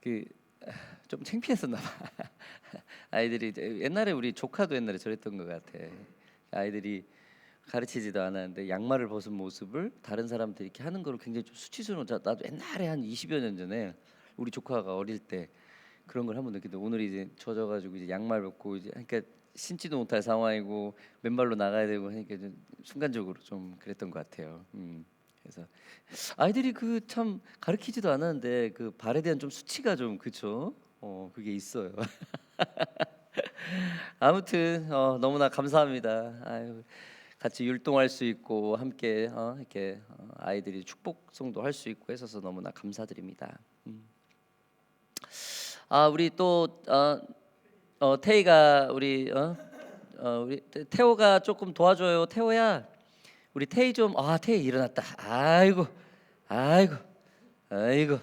그 좀 창피했었나 봐. 아이들이 옛날에 우리 조카도 옛날에 저랬던 것 같아. 아이들이 가르치지도 않았는데 양말을 벗은 모습을 다른 사람들이 이렇게 하는 거를 굉장히 좀 수치스러운. 나도 옛날에 한 20여 년 전에 우리 조카가 어릴 때 그런 걸 한번 느꼈는데, 오늘 이제 젖어가지고 이제 양말 벗고 이제 그러니까 신지도 못할 상황이고 맨발로 나가야 되고 하니까 좀 순간적으로 좀 그랬던 것 같아요. 그래서 아이들이 그 참 가르치지도 않았는데 그 발에 대한 좀 수치가 좀, 그쵸? 그게 있어요. 아무튼 너무나 감사합니다. 아유, 같이 율동할 수 있고 함께 이렇게 아이들이 축복송도 할 수 있고 해서 너무나 감사드립니다. 우리 또 태희가 우리 태호가 조금 도와줘요. 태호야, 우리 태희 좀. 태희 일어났다. 아이고, 아이고, 아이고,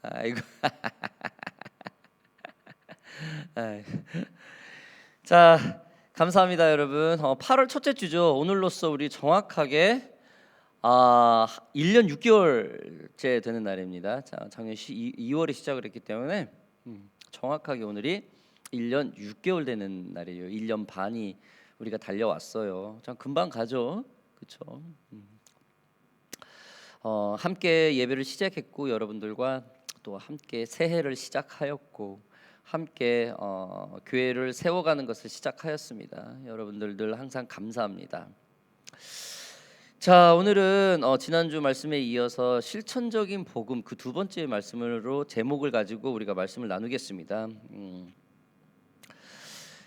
아이고. 아이. 자, 감사합니다, 여러분. 8월 첫째 주죠. 오늘로써 우리 정확하게 1년 6개월째 되는 날입니다. 자, 작년 2월에 시작을 했기 때문에 정확하게 오늘이 1년 6개월 되는 날이에요. 1년 반이 우리가 달려왔어요. 참 금방 가죠, 그렇죠? 함께 예배를 시작했고, 여러분들과 또 함께 새해를 시작하였고, 함께 교회를 세워가는 것을 시작하였습니다. 여러분들 늘 항상 감사합니다. 자, 오늘은 지난주 말씀에 이어서 실천적인 복음, 그 두 번째 말씀으로 제목을 가지고 우리가 말씀을 나누겠습니다.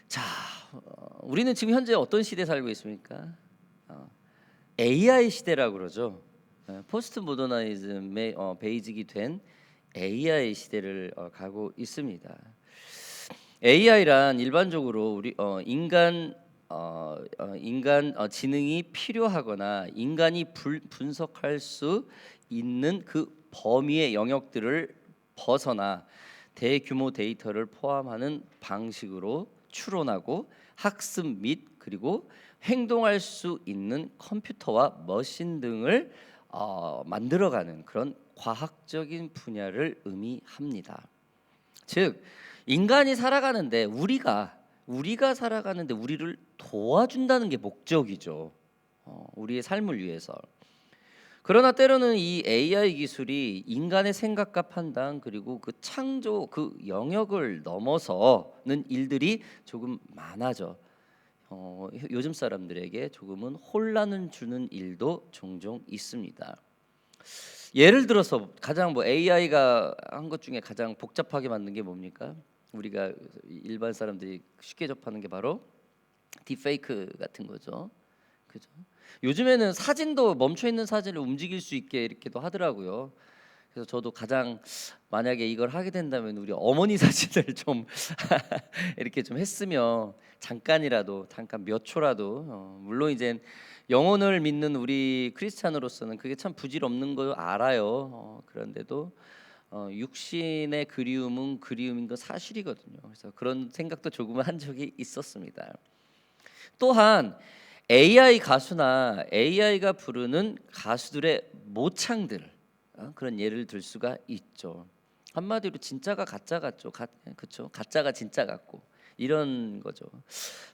자, 우리는 지금 현재 어떤 시대에 살고 있습니까? AI 시대라고 그러죠. 포스트 모더니즘의 베이직이 된 AI 시대를 가고 있습니다. AI란 일반적으로 우리 인간 지능이 필요하거나 인간이 분석할 수 있는 그 범위의 영역들을 벗어나 대규모 데이터를 포함하는 방식으로 추론하고 학습 및 그리고 행동할 수 있는 컴퓨터와 머신 등을 만들어가는 그런 과학적인 분야를 의미합니다. 즉, 인간이 살아가는데 우리가 살아가는데 우리를 도와준다는 게 목적이죠. 우리의 삶을 위해서. 그러나 때로는 이 AI 기술이 인간의 생각과 판단 그리고 그 창조 그 영역을 넘어서는 일들이 조금 많아져. 요즘 사람들에게 조금은 혼란을 주는 일도 종종 있습니다. 예를 들어서 가장 AI가 한 것 중에 가장 복잡하게 만든 게 뭡니까? 우리가 일반 사람들이 쉽게 접하는 게 바로 딥페이크 같은 거죠. 그죠? 요즘에는 사진도 멈춰 있는 사진을 움직일 수 있게 이렇게도 하더라고요. 그래서 저도 가장 만약에 이걸 하게 된다면 우리 어머니 사진을 좀 이렇게 좀 했으면 잠깐이라도 잠깐 몇 초라도 물론 이제 영혼을 믿는 우리 크리스찬으로서는 그게 참 부질없는 거 알아요. 그런데도 육신의 그리움은 그리움인 건 사실이거든요. 그래서 그런 생각도 조금은 한 적이 있었습니다. 또한 AI 가수나 AI가 부르는 가수들의 모창들, 그런 예를 들 수가 있죠. 한마디로 진짜가 가짜 같죠. 그렇죠? 가짜가 진짜 같고 이런 거죠.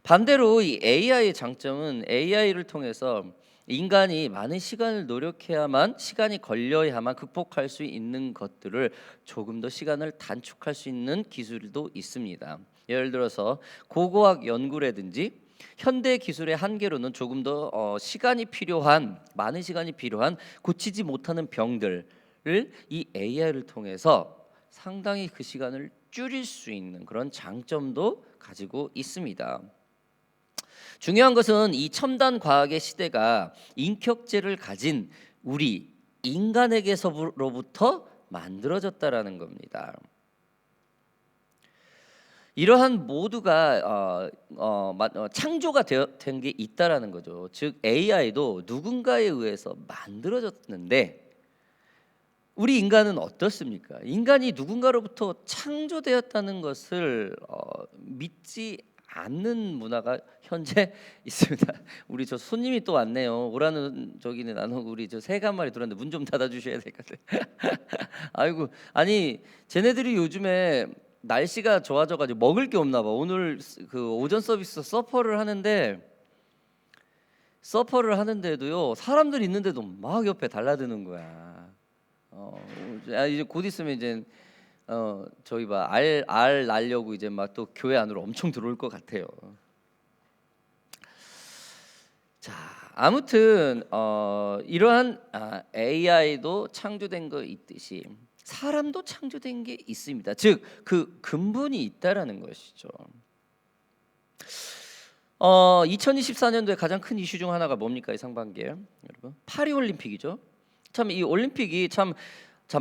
반대로 이 AI의 장점은 AI를 통해서 인간이 많은 시간을 노력해야만 시간이 걸려야만 극복할 수 있는 것들을 조금 더 시간을 단축할 수 있는 기술도 있습니다. 예를 들어서 고고학 연구라든지 현대 기술의 한계로는 조금 더 많은 시간이 필요한 고치지 못하는 병들을 이 AI를 통해서 상당히 그 시간을 줄일 수 있는 그런 장점도 가지고 있습니다. 중요한 것은 이 첨단 과학의 시대가 인격체를 가진 우리 인간에게서로부터 만들어졌다라는 겁니다. 이러한 모두가 창조가 된 게 있다라는 거죠. 즉 AI도 누군가에 의해서 만들어졌는데 우리 인간은 어떻습니까? 인간이 누군가로부터 창조되었다는 것을 믿지 않는 문화가 현재 있습니다. 우리 저 손님이 또 왔네요. 오라는 저기는 나는 우리 저 새가 한 마리 들었는데 문 좀 닫아 주셔야 될 것 같아요. 아이고, 아니 쟤네들이 요즘에 날씨가 좋아져가지고 먹을 게 없나 봐. 오늘 그 오전 서비스 서퍼를 하는데도요, 사람들 있는데도 막 옆에 달라드는 거야. 이제 곧 있으면 이제 저희 알 날려고 이제 막 또 교회 안으로 엄청 들어올 것 같아요. 자, 아무튼 이러한 AI도 창조된 거 있듯이 사람도 창조된 게 있습니다. 즉 그 근본이 있다라는 것이죠. 2024년도에 가장 큰 이슈 중 하나가 뭡니까? 이 상반기에 여러분, 파리 올림픽이죠. 참 이 올림픽이 참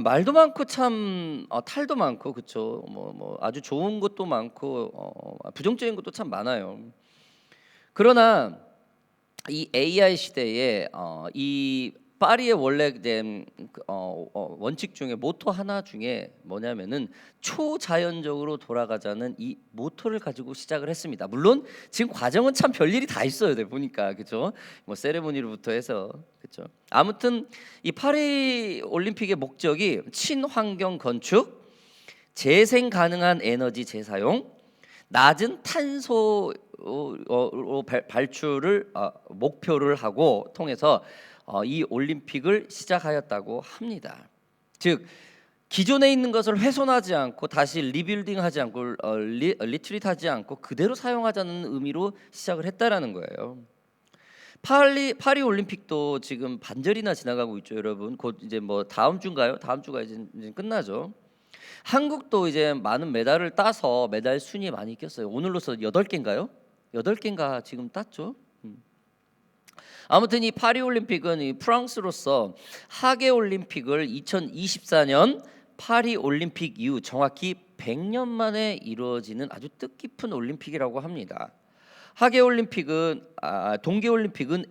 말도 많고 참 탈도 많고, 그렇죠. 뭐 아주 좋은 것도 많고 부정적인 것도 참 많아요. 그러나 이 AI 시대에 이 파리의 원래 된 원칙 중에 모토 하나 중에 뭐냐면은 초자연적으로 돌아가자는 이 모토를 가지고 시작을 했습니다. 물론 지금 과정은 참 별일이 다 있어요. 네, 보니까 그죠? 뭐 세레모니로부터 해서 그죠? 아무튼 이 파리 올림픽의 목적이 친환경 건축, 재생 가능한 에너지 재사용, 낮은 탄소 발출을 목표를 하고 통해서 이 올림픽을 시작하였다고 합니다. 즉 기존에 있는 것을 훼손하지 않고 다시 리빌딩하지 않고 리트리트하지 않고 그대로 사용하자는 의미로 시작을 했다라는 거예요. 파리 올림픽도 지금 반절이나 지나가고 있죠, 여러분. 곧 이제 뭐 다음 주인가요? 다음 주가 이제 끝나죠. 한국도 이제 많은 메달을 따서 메달 순위에 많이 꼈어요. 오늘로서 8개인가요? 8개인가 지금 땄죠. 아무튼 이 파리 올림픽은 이 프랑스로서 하계 올림픽을 2024년 파리 올림픽 이후 정확히 100년 만에 이루어지는 아주 뜻깊은 올림픽이라고 합니다. 하계 올림픽은 동계 올림픽은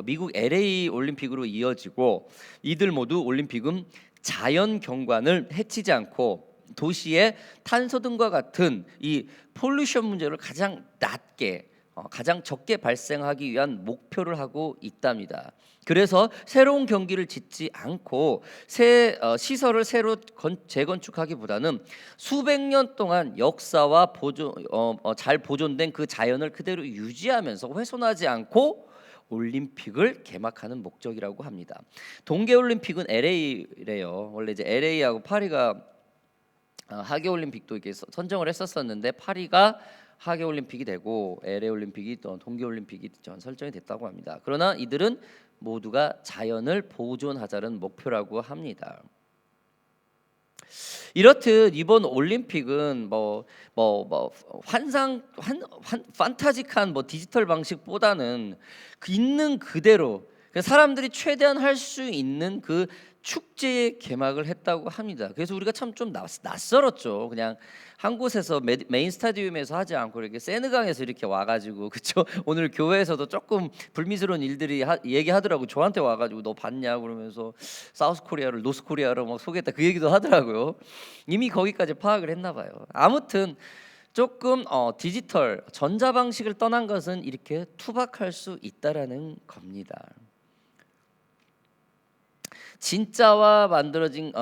미국 LA 올림픽으로 이어지고, 이들 모두 올림픽은 자연 경관을 해치지 않고 도시의 탄소 등과 같은 이 폴루션 문제를 가장 낮게 가장 적게 발생하기 위한 목표를 하고 있답니다. 그래서 새로운 경기를 짓지 않고 시설을 새로 재건축하기보다는 수백 년 동안 역사와 잘 보존된 그 자연을 그대로 유지하면서 훼손하지 않고 올림픽을 개막하는 목적이라고 합니다. 동계 올림픽은 LA래요. 원래 이제 LA하고 파리가 하계 올림픽도 이렇게 선정을 했었었는데 파리가 하계 올림픽이 되고 LA 올림픽이 또 동계 올림픽이 설정이 됐다고 합니다. 그러나 이들은 모두가 자연을 보존하자는 목표라고 합니다. 이렇듯 이번 올림픽은 판타직한 디지털 방식보다는 있는 그대로 사람들이 최대한 할 수 있는 그 축제의 개막을 했다고 합니다. 그래서 우리가 참 좀 낯설었죠. 그냥 한 곳에서 메인 스타디움에서 하지 않고 이렇게 세느강에서 이렇게 와가지고, 그쵸? 오늘 교회에서도 조금 불미스러운 일들이 얘기하더라고. 저한테 와가지고 너 봤냐 그러면서 사우스 코리아를 노스 코리아로 막 소개했다 그 얘기도 하더라고요. 이미 거기까지 파악을 했나 봐요. 아무튼 조금 디지털 전자 방식을 떠난 것은 이렇게 투박할 수 있다라는 겁니다. 진짜와 만들어진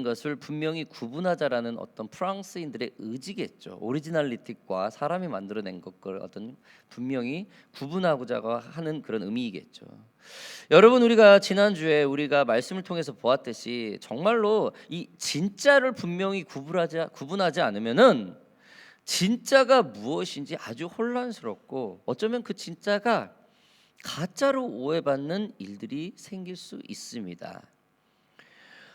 것을 분명히 구분하자라는 어떤 프랑스인들의 의지겠죠. 오리지널리티과 사람이 만들어낸 것을 분명히 구분하고자 하는 그런 의미이겠죠. 여러분, 우리가 지난주에 우리가 말씀을 통해서 보았듯이 정말로 이 진짜를 분명히 구분하지 않으면은 진짜가 무엇인지 아주 혼란스럽고, 어쩌면 그 진짜가 가짜로 오해받는 일들이 생길 수 있습니다.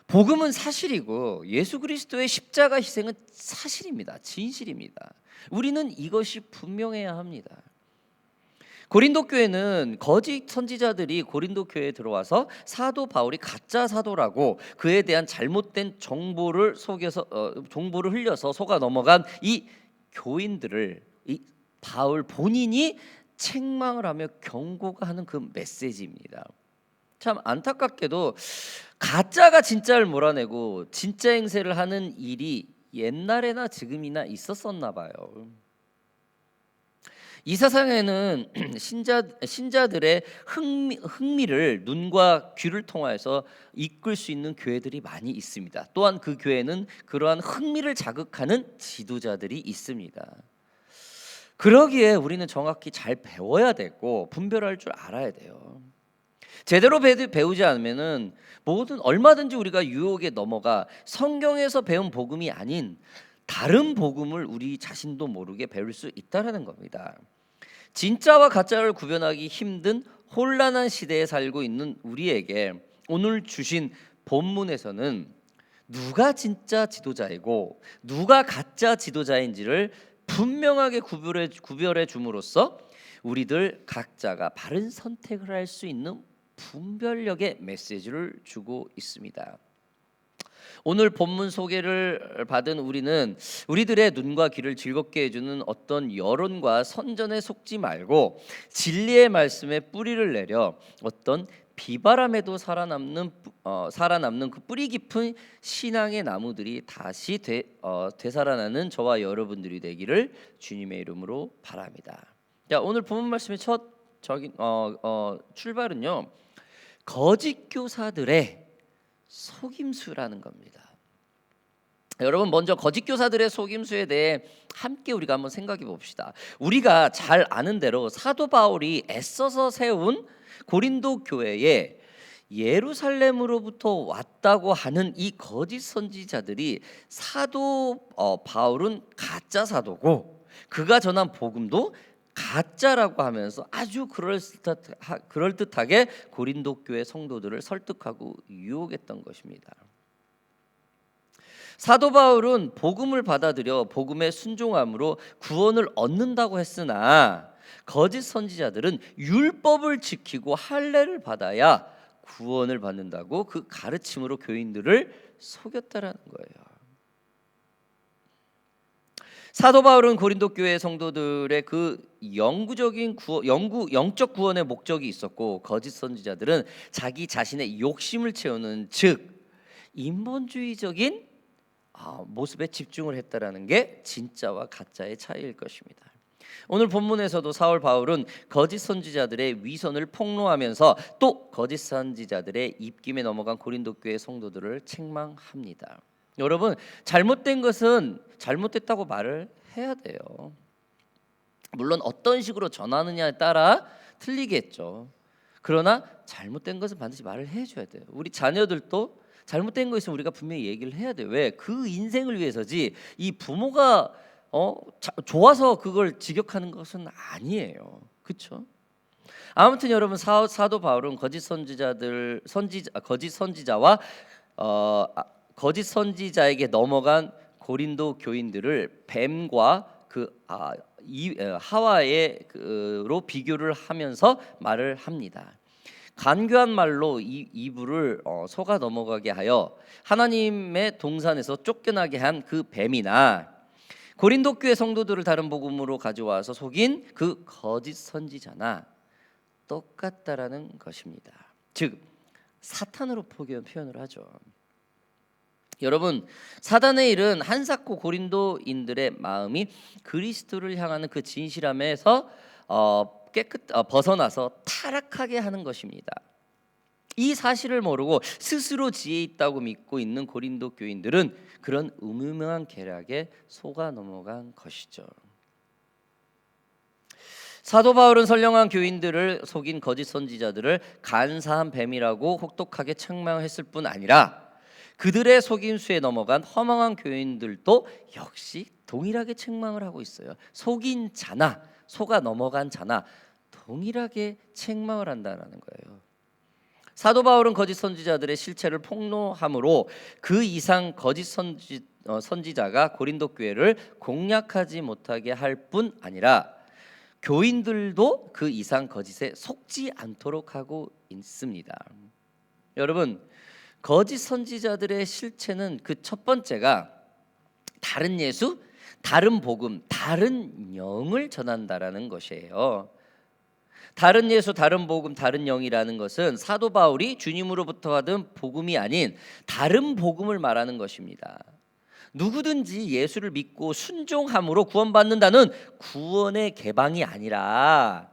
복음은 사실이고 예수 그리스도의 십자가 희생은 사실입니다. 진실입니다. 우리는 이것이 분명해야 합니다. 고린도 교회는 거짓 선지자들이 고린도 교회에 들어와서 사도 바울이 가짜 사도라고 그에 대한 잘못된 정보를 흘려서 속아 넘어간 이 교인들을 이 바울 본인이 책망을 하며 경고가 하는 그 메시지입니다. 참 안타깝게도 가짜가 진짜를 몰아내고 진짜 행세를 하는 일이 옛날에나 지금이나 있었었나 봐요. 이 세상에는 신자들의 흥미를 눈과 귀를 통해서 이끌 수 있는 교회들이 많이 있습니다. 또한 그 교회는 그러한 흥미를 자극하는 지도자들이 있습니다. 그러기에 우리는 정확히 잘 배워야 되고 분별할 줄 알아야 돼요. 제대로 배우지 않으면은 얼마든지 우리가 유혹에 넘어가 성경에서 배운 복음이 아닌 다른 복음을 우리 자신도 모르게 배울 수 있다라는 겁니다. 진짜와 가짜를 구별하기 힘든 혼란한 시대에 살고 있는 우리에게 오늘 주신 본문에서는 누가 진짜 지도자이고 누가 가짜 지도자인지를 분명하게 구별해 줌으로써 우리들 각자가 바른 선택을 할 수 있는 분별력의 메시지를 주고 있습니다. 오늘 본문 소개를 받은 우리는 우리들의 눈과 귀를 즐겁게 해주는 어떤 여론과 선전에 속지 말고 진리의 말씀에 뿌리를 내려 어떤 비바람에도 살아남는 그 뿌리 깊은 신앙의 나무들이 다시 되살아나는 저와 여러분들이 되기를 주님의 이름으로 바랍니다. 자, 오늘 본문 말씀의 첫 출발은요, 거짓 교사들의 속임수라는 겁니다. 여러분, 먼저 거짓 교사들의 속임수에 대해 함께 우리가 한번 생각해 봅시다. 우리가 잘 아는 대로 사도 바울이 애써서 세운 고린도 교회에 예루살렘으로부터 왔다고 하는 이 거짓 선지자들이 사도 바울은 가짜 사도고 그가 전한 복음도 가짜라고 하면서 아주 그럴듯하게 고린도 교회 성도들을 설득하고 유혹했던 것입니다. 사도 바울은 복음을 받아들여 복음에 순종함으로 구원을 얻는다고 했으나 거짓 선지자들은 율법을 지키고 할례를 받아야 구원을 받는다고 그 가르침으로 교인들을 속였다라는 거예요. 사도 바울은 고린도 교회 성도들의 그 영적 구원의 목적이 있었고, 거짓 선지자들은 자기 자신의 욕심을 채우는 즉 인본주의적인 모습에 집중을 했다라는 게 진짜와 가짜의 차이일 것입니다. 오늘 본문에서도 사울 바울은 거짓 선지자들의 위선을 폭로하면서 또 거짓 선지자들의 입김에 넘어간 고린도 교회 성도들을 책망합니다. 여러분, 잘못된 것은 잘못됐다고 말을 해야 돼요. 물론 어떤 식으로 전하느냐에 따라 틀리겠죠. 그러나 잘못된 것은 반드시 말을 해줘야 돼요. 우리 자녀들도 잘못된 거 있으면 우리가 분명히 얘기를 해야 돼요. 왜? 그 인생을 위해서지 이 부모가 좋아서 그걸 직역하는 것은 아니에요. 그렇죠? 아무튼 여러분, 사도 바울은 거짓 선지자와 거짓 선지자에게 넘어간 고린도 교인들을 뱀과 하와로 비교를 하면서 말을 합니다. 간교한 말로 이불을 속아 넘어가게 하여 하나님의 동산에서 쫓겨나게 한 그 뱀이나 고린도 교회 성도들을 다른 복음으로 가져와서 속인 그 거짓 선지자나 똑같다라는 것입니다. 즉 사탄으로 표현을 하죠. 여러분, 사단의 일은 한사코 고린도인들의 마음이 그리스도를 향하는 그 진실함에서 벗어나서 타락하게 하는 것입니다. 이 사실을 모르고 스스로 지혜 있다고 믿고 있는 고린도 교인들은 그런 음흉한 계략에 속아 넘어간 것이죠. 사도 바울은 선량한 교인들을 속인 거짓 선지자들을 간사한 뱀이라고 혹독하게 책망했을 뿐 아니라 그들의 속임수에 넘어간 허망한 교인들도 역시 동일하게 책망을 하고 있어요. 속인 자나 속아 넘어간 자나 동일하게 책망을 한다는 거예요. 사도 바울은 거짓 선지자들의 실체를 폭로함으로 그 이상 거짓 선지자가 고린도 교회를 공략하지 못하게 할 뿐 아니라 교인들도 그 이상 거짓에 속지 않도록 하고 있습니다. 여러분, 거짓 선지자들의 실체는 그 첫 번째가 다른 예수, 다른 복음, 다른 영을 전한다라는 것이에요. 다른 예수, 다른 복음, 다른 영이라는 것은 사도 바울이 주님으로부터 받은 복음이 아닌 다른 복음을 말하는 것입니다. 누구든지 예수를 믿고 순종함으로 구원받는다는 구원의 개방이 아니라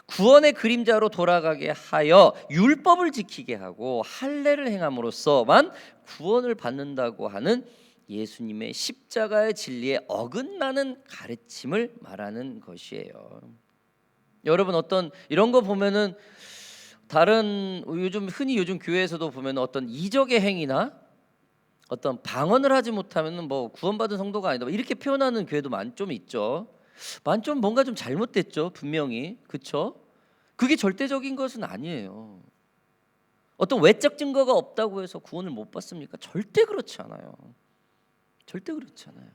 구원의 그림자로 돌아가게 하여 율법을 지키게 하고 할례를 행함으로써만 구원을 받는다고 하는 예수님의 십자가의 진리에 어긋나는 가르침을 말하는 것이에요. 여러분, 어떤 이런 거 보면은 다른 요즘 교회에서도 보면 어떤 이적의 행위나 어떤 방언을 하지 못하면은 뭐 구원받은 성도가 아니다, 이렇게 표현하는 교회도 좀 있죠. 좀 뭔가 좀 잘못됐죠, 분명히. 그렇죠? 그게 절대적인 것은 아니에요. 어떤 외적 증거가 없다고 해서 구원을 못 받습니까? 절대 그렇지 않아요. 절대 그렇지 않아요.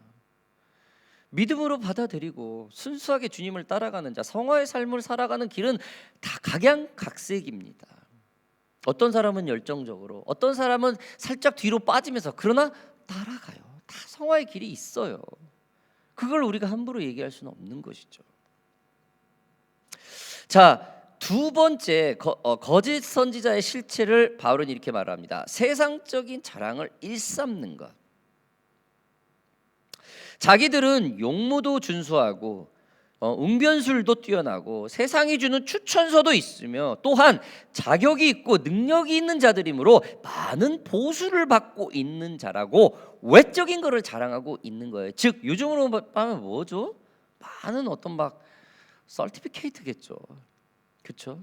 믿음으로 받아들이고 순수하게 주님을 따라가는 자, 성화의 삶을 살아가는 길은 다 각양각색입니다. 어떤 사람은 열정적으로, 어떤 사람은 살짝 뒤로 빠지면서, 그러나 따라가요. 다 성화의 길이 있어요. 그걸 우리가 함부로 얘기할 수는 없는 것이죠. 자, 두 번째 거짓 선지자의 실체를 바울은 이렇게 말합니다. 세상적인 자랑을 일삼는 것. 자기들은 용모도 준수하고 웅변술도 뛰어나고 세상이 주는 추천서도 있으며 또한 자격이 있고 능력이 있는 자들이므로 많은 보수를 받고 있는 자라고 외적인 것을 자랑하고 있는 거예요. 즉 요즘으로 하면 뭐죠? 많은 어떤 막 서티피케이트겠죠. 그렇죠?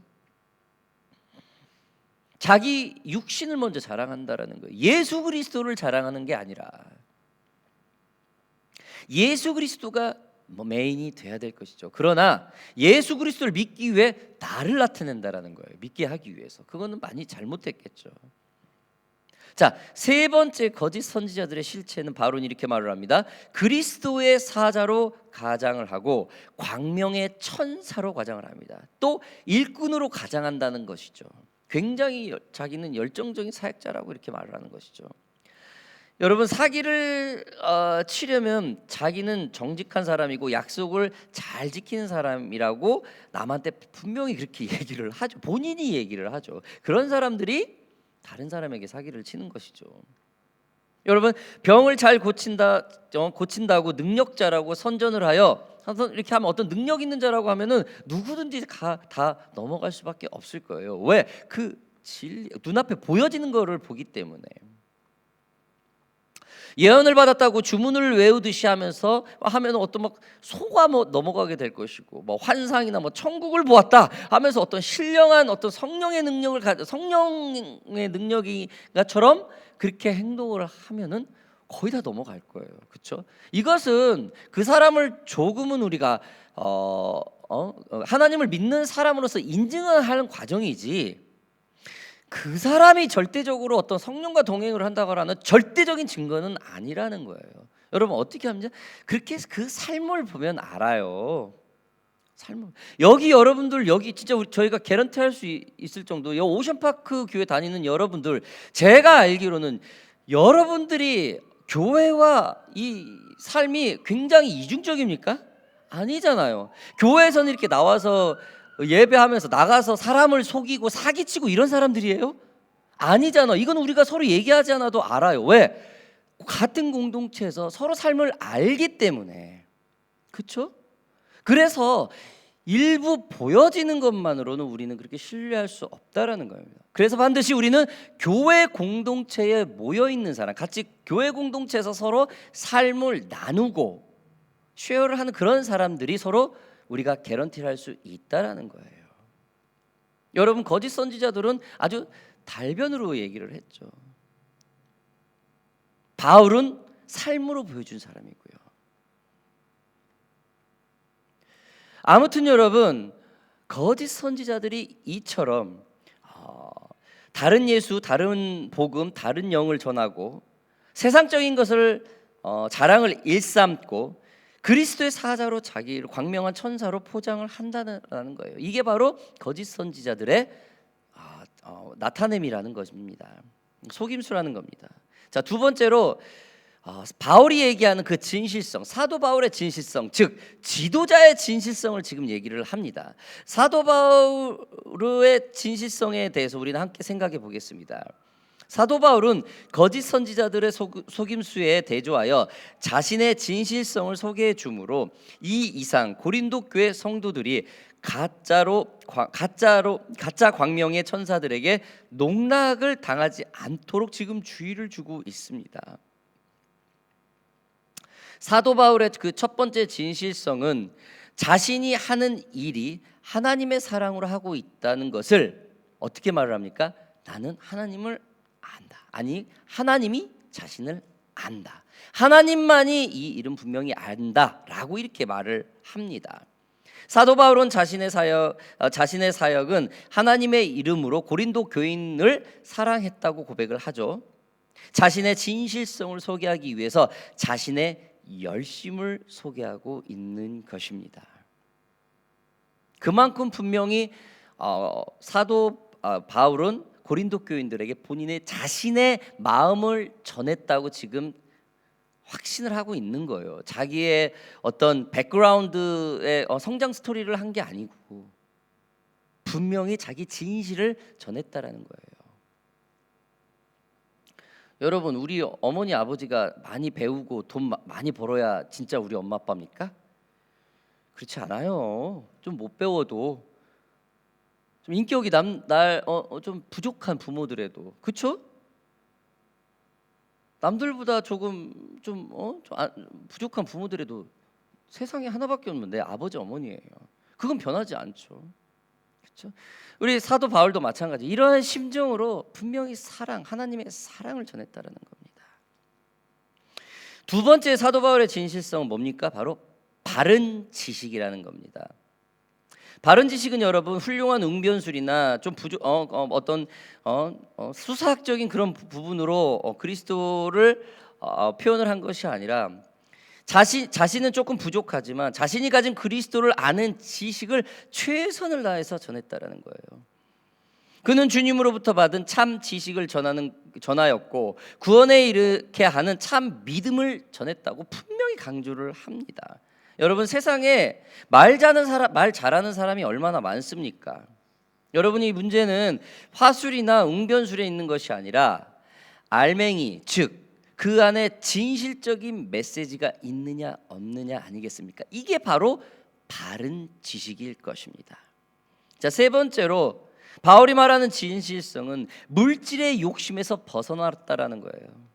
자기 육신을 먼저 자랑한다라는 거예요. 예수 그리스도를 자랑하는 게 아니라 예수 그리스도가 메인이 돼야 될 것이죠. 그러나 예수 그리스도를 믿기 위해 나를 나타낸다라는 거예요. 믿게 하기 위해서. 그거는 많이 잘못됐겠죠. 자, 세 번째 거짓 선지자들의 실체는 바로는 이렇게 말을 합니다. 그리스도의 사자로 가장을 하고 광명의 천사로 가장을 합니다. 또 일꾼으로 가장한다는 것이죠. 굉장히 자기는 열정적인 사역자라고 이렇게 말을 하는 것이죠. 여러분, 사기를 치려면 자기는 정직한 사람이고 약속을 잘 지키는 사람이라고 남한테 분명히 그렇게 얘기를 하죠. 본인이 얘기를 하죠. 그런 사람들이 다른 사람에게 사기를 치는 것이죠. 여러분, 병을 잘 고친다고 능력자라고 선전을 하여 이렇게 하면 어떤 능력 있는 자라고 하면은 누구든지 다 넘어갈 수밖에 없을 거예요. 왜? 그 진리 눈앞에 보여지는 거를 보기 때문에. 예언을 받았다고 주문을 외우듯이 하면서 하면 어떤 막 속아 넘어가게 될 것이고, 뭐 환상이나 뭐 천국을 보았다 하면서 어떤 신령한 어떤 성령의 능력이가처럼 그렇게 행동을 하면은 거의 다 넘어갈 거예요. 그렇죠? 이것은 그 사람을 조금은 우리가 하나님을 믿는 사람으로서 인증을 하는 과정이지, 그 사람이 절대적으로 어떤 성령과 동행을 한다고 하는 절대적인 증거는 아니라는 거예요. 여러분, 어떻게 하면 그렇게 그 삶을 보면 알아요. 여러분들 진짜 저희가 개런티할 수 있을 정도, 오션파크 교회 다니는 여러분들, 제가 알기로는 여러분들이 교회와 이 삶이 굉장히 이중적입니까? 아니잖아요. 교회에서는 이렇게 나와서 예배하면서 나가서 사람을 속이고 사기치고 이런 사람들이에요? 아니잖아. 이건 우리가 서로 얘기하지 않아도 알아요. 왜? 같은 공동체에서 서로 삶을 알기 때문에. 그렇죠? 그래서 일부 보여지는 것만으로는 우리는 그렇게 신뢰할 수 없다라는 겁니다. 그래서 반드시 우리는 교회 공동체에 모여 있는 사람, 같이 교회 공동체에서 서로 삶을 나누고 쉐어를 하는 그런 사람들이 서로 우리가 개런티를 할 수 있다라는 거예요. 여러분, 거짓 선지자들은 아주 달변으로 얘기를 했죠. 바울은 삶으로 보여준 사람이고요. 아무튼 여러분, 거짓 선지자들이 이처럼 다른 예수, 다른 복음, 다른 영을 전하고 세상적인 것을 자랑을 일삼고 그리스도의 사자로 자기를 광명한 천사로 포장을 한다는 거예요. 이게 바로 거짓 선지자들의 나타냄이라는 것입니다. 속임수라는 겁니다. 자, 두 번째로 바울이 얘기하는 그 진실성, 사도 바울의 진실성, 즉 지도자의 진실성을 지금 얘기를 합니다. 사도 바울의 진실성에 대해서 우리는 함께 생각해 보겠습니다. 사도 바울은 거짓 선지자들의 속임수에 대조하여 자신의 진실성을 소개해 주므로 이 이상 고린도 교회 성도들이 가짜 광명의 천사들에게 농락을 당하지 않도록 지금 주의를 주고 있습니다. 사도 바울의 그 첫 번째 진실성은 자신이 하는 일이 하나님의 사랑으로 하고 있다는 것을 어떻게 말을 합니까? 나는 하나님을 안다. 아니, 하나님이 자신을 안다. 하나님만이 이 일은 분명히 안다라고 이렇게 말을 합니다. 사도 바울은 자신의 사역은 하나님의 이름으로 고린도 교인을 사랑했다고 고백을 하죠. 자신의 진실성을 소개하기 위해서 자신의 열심을 소개하고 있는 것입니다. 그만큼 분명히 사도 바울은 고린도 교인들에게 본인의 자신의 마음을 전했다고 지금 확신을 하고 있는 거예요. 자기의 어떤 백그라운드의 성장 스토리를 한 게 아니고 분명히 자기 진실을 전했다라는 거예요. 여러분, 우리 어머니 아버지가 많이 배우고 돈 많이 벌어야 진짜 우리 엄마 아빠입니까? 그렇지 않아요. 좀 못 배워도 좀 인격이 좀 부족한 부모들에도, 그렇죠? 남들보다 조금 부족한 부모들에도 세상에 하나밖에 없는 내 아버지 어머니예요. 그건 변하지 않죠. 그렇죠? 우리 사도 바울도 마찬가지. 이러한 심정으로 분명히 하나님의 사랑을 전했다라는 겁니다. 두 번째 사도 바울의 진실성은 뭡니까? 바로 바른 지식이라는 겁니다. 바른 지식은 여러분 훌륭한 응변술이나 좀 수사학적인 그런 부분으로 그리스도를 표현을 한 것이 아니라 자신은 조금 부족하지만 자신이 가진 그리스도를 아는 지식을 최선을 다해서 전했다라는 거예요. 그는 주님으로부터 받은 참 지식을 전하였고 구원에 이르게 하는 참 믿음을 전했다고 분명히 강조를 합니다. 여러분, 세상에 말 잘하는 사람이 얼마나 많습니까? 여러분, 이 문제는 화술이나 웅변술에 있는 것이 아니라 알맹이, 즉 그 안에 진실적인 메시지가 있느냐 없느냐 아니겠습니까? 이게 바로 바른 지식일 것입니다. 자, 세 번째로 바울이 말하는 진실성은 물질의 욕심에서 벗어났다라는 거예요.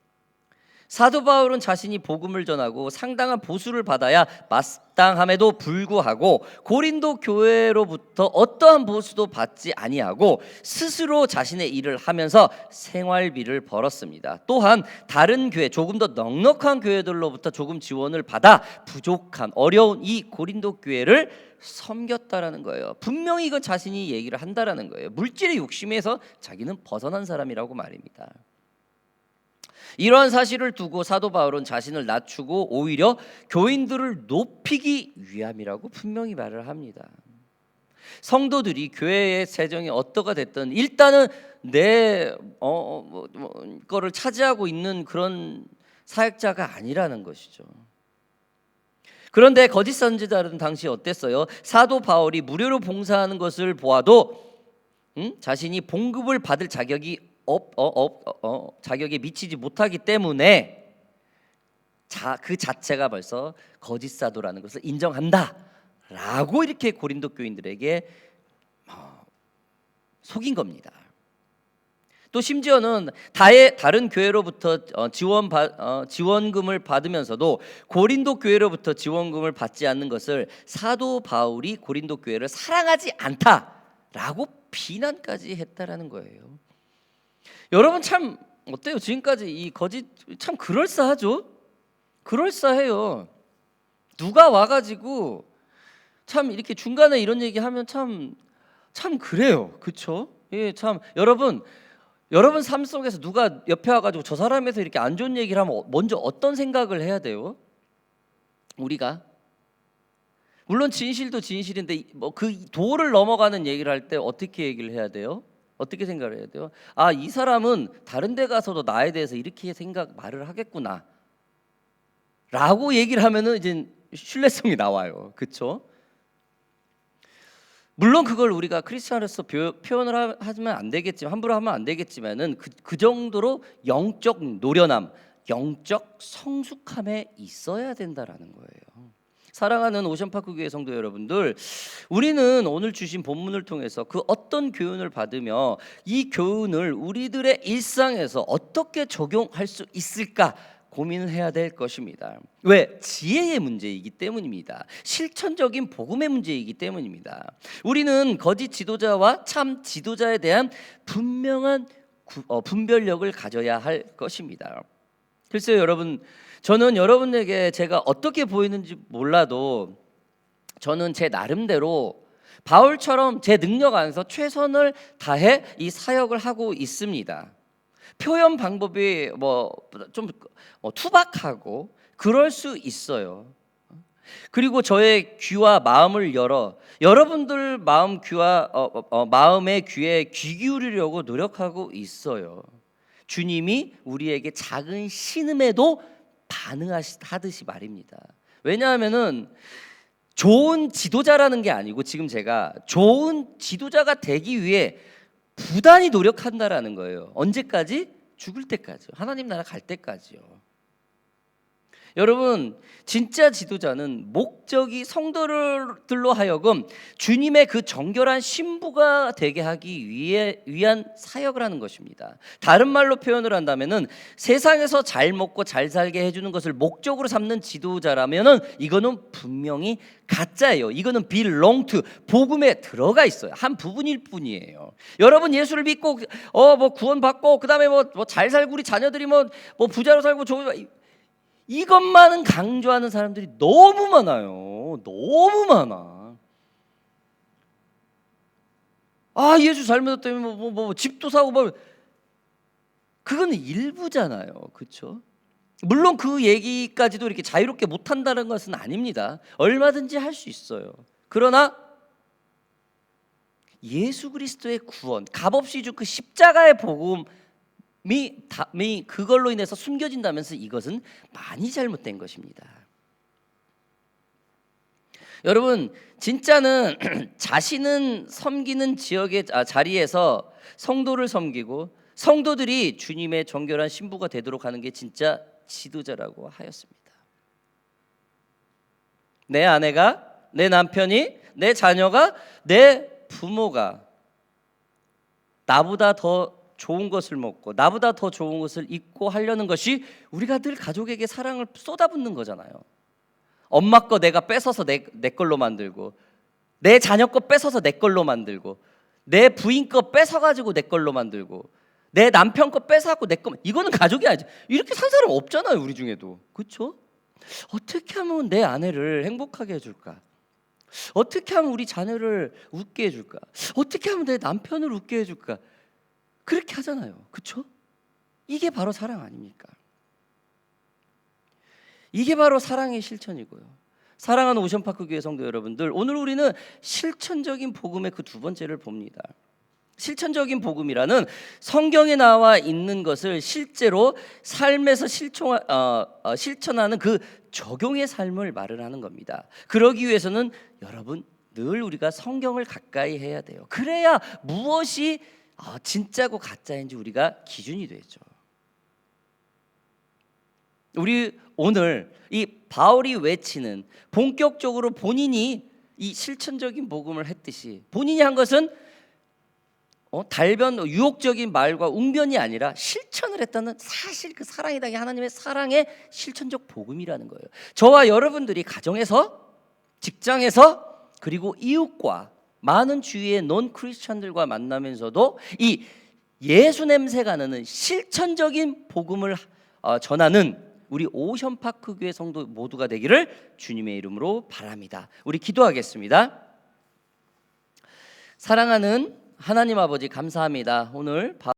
사도 바울은 자신이 복음을 전하고 상당한 보수를 받아야 마땅함에도 불구하고 고린도 교회로부터 어떠한 보수도 받지 아니하고 스스로 자신의 일을 하면서 생활비를 벌었습니다. 또한 다른 교회, 조금 더 넉넉한 교회들로부터 조금 지원을 받아 부족한 어려운 이 고린도 교회를 섬겼다라는 거예요. 분명히 이건 자신이 얘기를 한다라는 거예요. 물질의 욕심에서 자기는 벗어난 사람이라고 말입니다. 이러한 사실을 두고 사도 바울은 자신을 낮추고 오히려 교인들을 높이기 위함이라고 분명히 말을 합니다. 성도들이 교회의 세정이 어떠가 됐든 일단은 내 거를 차지하고 있는 그런 사역자가 아니라는 것이죠. 그런데 거짓 선지자들은 당시 어땠어요? 사도 바울이 무료로 봉사하는 것을 보아도 자신이 봉급을 받을 자격이 자격에 미치지 못하기 때문에 그 자체가 벌써 거짓 사도라는 것을 인정한다라고 이렇게 고린도 교인들에게 속인 겁니다. 또 심지어는 다른 교회로부터 지원금을 받으면서도 고린도 교회로부터 지원금을 받지 않는 것을 사도 바울이 고린도 교회를 사랑하지 않다라고 비난까지 했다라는 거예요. 여러분, 참 어때요? 지금까지 이 거짓 참 그럴싸하죠? 그럴싸해요. 누가 와가지고 참 이렇게 중간에 이런 얘기하면 참 그래요, 그렇죠? 예, 참 여러분 삶 속에서 누가 옆에 와가지고 저 사람에서 이렇게 안 좋은 얘기를 하면 먼저 어떤 생각을 해야 돼요? 우리가 물론 진실도 진실인데 그 도를 넘어가는 얘기를 할 때 어떻게 얘기를 해야 돼요? 어떻게 생각을 해야 돼요? 아, 이 사람은 다른 데 가서도 나에 대해서 이렇게 말을 하겠구나 라고 얘기를 하면은 이제 신뢰성이 나와요. 그렇죠? 물론 그걸 우리가 크리스찬으로서 표현을 하면 안 되겠지만, 함부로 하면 안 되겠지만은 그 정도로 영적 노련함, 영적 성숙함에 있어야 된다라는 거예요. 사랑하는 오션파크 교회 성도 여러분들, 우리는 오늘 주신 본문을 통해서 그 어떤 교훈을 받으며 이 교훈을 우리들의 일상에서 어떻게 적용할 수 있을까 고민을 해야 될 것입니다. 왜? 지혜의 문제이기 때문입니다. 실천적인 복음의 문제이기 때문입니다. 우리는 거짓 지도자와 참 지도자에 대한 분명한 분별력을 가져야 할 것입니다. 글쎄요, 여러분, 저는 여러분에게 제가 어떻게 보이는지 몰라도 저는 제 나름대로 바울처럼 제 능력 안에서 최선을 다해 이 사역을 하고 있습니다. 표현 방법이 좀 투박하고 그럴 수 있어요. 그리고 저의 귀와 마음을 열어 여러분들 마음의 귀에 귀 기울이려고 노력하고 있어요. 주님이 우리에게 작은 신음에도 반응하듯이 말입니다. 왜냐하면은 좋은 지도자라는 게 아니고, 지금 제가 좋은 지도자가 되기 위해 부단히 노력한다라는 거예요. 언제까지? 죽을 때까지요. 하나님 나라 갈 때까지요. 여러분, 진짜 지도자는 목적이 성도들로 하여금 주님의 그 정결한 신부가 되게 하기 위한 사역을 하는 것입니다. 다른 말로 표현을 한다면은 세상에서 잘 먹고 잘 살게 해주는 것을 목적으로 삼는 지도자라면은 이거는 분명히 가짜예요. 이거는 belong to, 복음에 들어가 있어요. 한 부분일 뿐이에요. 여러분, 예수를 믿고 구원받고 그다음에 잘 살고 우리 자녀들이 부자로 살고 이것만은 강조하는 사람들이 너무 많아요. 너무 많아. 예수 잘 믿었다면 집도 사고 그거는 일부잖아요. 그렇죠? 물론 그 얘기까지도 이렇게 자유롭게 못 한다는 것은 아닙니다. 얼마든지 할 수 있어요. 그러나 예수 그리스도의 구원, 값없이 준 그 십자가의 복음 그걸로 인해서 숨겨진다면서 이것은 많이 잘못된 것입니다. 여러분, 진짜는 자신은 섬기는 지역의 자리에서 성도를 섬기고 성도들이 주님의 정결한 신부가 되도록 하는 게 진짜 지도자라고 하였습니다. 내 아내가, 내 남편이, 내 자녀가, 내 부모가 나보다 더 좋은 것을 먹고 나보다 더 좋은 것을 입고 하려는 것이 우리가 늘 가족에게 사랑을 쏟아붓는 거잖아요. 엄마 거 내가 뺏어서 내 걸로 만들고, 내 자녀 거 뺏어서 내 걸로 만들고, 내 부인 거 뺏어가지고 내 걸로 만들고, 내 남편 거 뺏어갖고 내 거. 이거는 가족이 아니지. 이렇게 산 사람 없잖아요, 우리 중에도. 그렇죠? 어떻게 하면 내 아내를 행복하게 해줄까? 어떻게 하면 우리 자녀를 웃게 해줄까? 어떻게 하면 내 남편을 웃게 해줄까? 그렇게 하잖아요. 그렇죠? 이게 바로 사랑 아닙니까? 이게 바로 사랑의 실천이고요. 사랑하는 오션파크 교회 성도 여러분들, 오늘 우리는 실천적인 복음의 그 두 번째를 봅니다. 실천적인 복음이라는 성경에 나와 있는 것을 실제로 삶에서 실천하는 그 적용의 삶을 말을 하는 겁니다. 그러기 위해서는 여러분, 늘 우리가 성경을 가까이 해야 돼요. 그래야 무엇이 진짜고 가짜인지 우리가 기준이 되죠. 우리 오늘 이 바울이 외치는, 본격적으로 본인이 이 실천적인 복음을 했듯이 본인이 한 것은 달변 유혹적인 말과 웅변이 아니라 실천을 했다는 사실, 그 사랑이다, 하나님의 사랑의 실천적 복음이라는 거예요. 저와 여러분들이 가정에서, 직장에서, 그리고 이웃과 많은 주위의 논 크리스천들과 만나면서도 이 예수 냄새가 나는 실천적인 복음을 전하는 우리 오션파크 교회 성도 모두가 되기를 주님의 이름으로 바랍니다. 우리 기도하겠습니다. 사랑하는 하나님 아버지, 감사합니다. 오늘